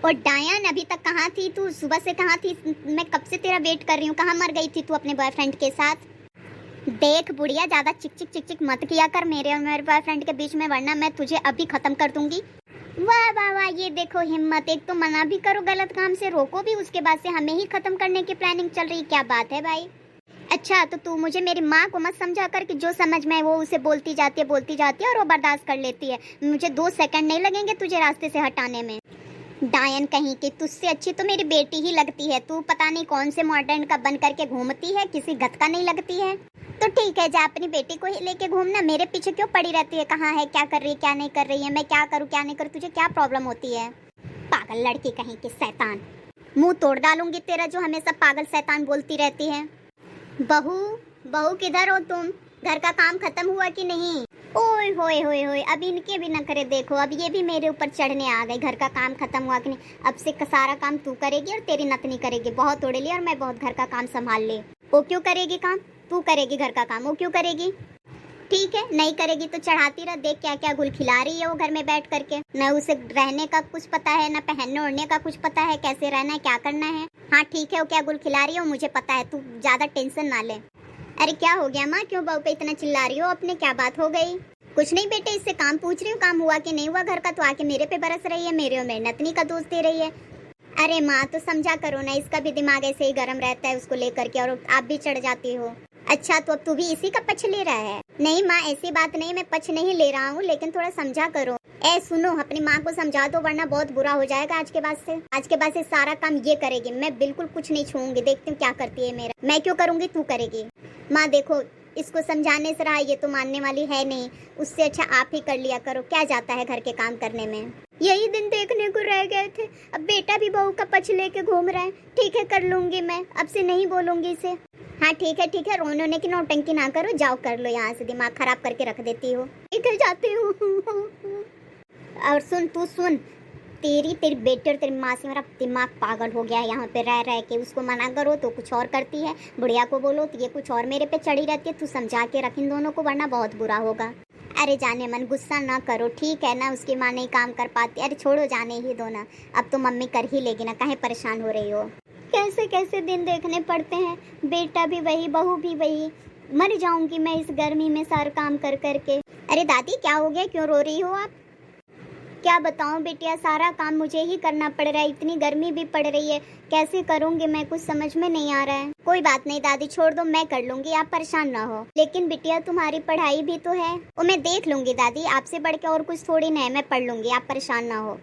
और डायन अभी तक कहाँ थी तू? सुबह से कहाँ थी? मैं कब से तेरा वेट कर रही हूँ। कहाँ मर गई थी तू अपने बॉयफ्रेंड के साथ? देख बुढ़िया, ज्यादा चिक चिक चिक चिक मत किया कर मेरे और मेरे बॉयफ्रेंड के बीच में, वरना मैं तुझे अभी खत्म कर दूंगी। वाह वाह वाह, ये देखो हिम्मत। एक तो मना भी करो गलत काम से, रोको भी, उसके बाद से हमें ही खत्म करने की प्लानिंग चल रही। क्या बात है भाई। अच्छा तो तू मुझे मेरी माँ को मत समझा कर कि जो समझ में वो उसे बोलती जाती है और वो बर्दाश्त कर लेती है। मुझे 2 सेकंड नहीं लगेंगे तुझे रास्ते से हटाने में। डायन कहीं की, तुझसे अच्छी तो मेरी बेटी ही लगती है। तू पता नहीं कौन से मॉडर्न का बन करके घूमती है, किसी गत का नहीं लगती है। तो ठीक है, जा अपनी बेटी को ही लेके घूमना, मेरे पीछे क्यों पड़ी रहती है? कहाँ है, क्या कर रही है, क्या नहीं कर रही है, मैं क्या करूँ क्या नहीं करूँ, तुझे क्या प्रॉब्लम होती है? पागल लड़की कहीं की, शैतान। मुंह तोड़ डालूंगी तेरा, जो हमेशा पागल शैतान बोलती रहती है। बहू बहू किधर हो तुम? घर का काम खत्म हुआ कि नहीं? ओए होए होए होए, अब इनके भी न करे देखो, अब ये भी मेरे ऊपर चढ़ने आ गए। घर का काम खत्म हुआ कि नहीं? अब से सारा काम तू करेगी और तेरी नतनी करेगी। बहुत उड़ ली और मैं बहुत घर का काम संभाल ली। वो क्यों करेगी काम? तू करेगी घर का काम, वो क्यों करेगी? ठीक है, नहीं करेगी तो चढ़ाती रह। देख क्या क्या गुल खिला रही है वो घर में बैठ करके। न उसे रहने का कुछ पता है, न पहनने ओढ़ने का कुछ पता है, कैसे रहना है, क्या करना है। हाँ ठीक है, वो क्या गुल खिला रही है वो मुझे पता है, तू ज्यादा टेंशन ना ले। अरे क्या हो गया माँ, क्यों बहू पे इतना चिल्ला रही हो? अपने क्या बात हो गई? कुछ नहीं बेटे, इससे काम पूछ रही हूँ, काम हुआ कि नहीं हुआ घर का, तो आके मेरे पे बरस रही है, मेरे और मेरी नतनी का दोष दे रही है। अरे माँ तो समझा करो ना, इसका भी दिमाग ऐसे ही गर्म रहता है उसको लेकर के, और आप भी चढ़ जाती हो। अच्छा तो अब तू भी इसी का पक्ष ले रहा है? नहीं माँ ऐसी बात नहीं, मैं पक्ष नहीं ले रहा हूँ, लेकिन थोड़ा समझा करो। ए सुनो, अपनी माँ को समझा दो, वरना बहुत बुरा हो जाएगा। आज के बाद से सारा काम ये करेगी, मैं बिल्कुल कुछ नहीं छूऊंगी। देखती हूँ क्या करती है मेरा। मैं क्यों करूँगी, तू करेगी। माँ देखो, इसको समझाने से रहा, ये तो मानने वाली है नहीं, उससे अच्छा आप ही कर लिया करो। क्या जाता है घर के काम करने में। यही दिन देखने को रह गए थे, अब बेटा भी बहू का पक्ष लेके घूम रहा है। ठीक है कर लूंगी मैं, अब से नहीं बोलूंगी इसे। हाँ ठीक है, रोने होने की नौटंकी ना करो, जाओ कर लो यहाँ से, दिमाग खराब करके रख देती हो। ठीक है जाती हूँ। और सुन, तू सुन, तेरी बेटी और तेरी माँ से मेरा दिमाग पागल हो गया है यहाँ पे रह रह के। उसको मना करो तो कुछ और करती है, बुढ़िया को बोलो तो ये कुछ और मेरे पे चढ़ी रहती है। तू समझा के रख इन दोनों को, वरना बहुत बुरा होगा। अरे जाने मन, गुस्सा ना करो ठीक है ना, उसकी माँ नहीं काम कर पाती। अरे छोड़ो, जाने ही दो ना, अब तो मम्मी कर ही लेगी ना, काहे परेशान हो रही हो। कैसे कैसे दिन देखने पड़ते हैं, बेटा भी वही बहू भी वही। मर जाऊंगी मैं इस गर्मी में सारा काम कर करके। अरे दादी क्या हो गया, क्यों रो रही हो आप? क्या बताऊं बेटिया, सारा काम मुझे ही करना पड़ रहा है, इतनी गर्मी भी पड़ रही है, कैसे करूंगी मैं, कुछ समझ में नहीं आ रहा है। कोई बात नहीं दादी, छोड़ दो, मैं कर लूंगी, आप परेशान ना हो। लेकिन बिटिया तुम्हारी पढ़ाई भी तो है। वो मैं देख लूंगी दादी, आपसे बढ़ के और कुछ थोड़ी ना है, मैं पढ़ लूंगी, आप परेशान ना हो।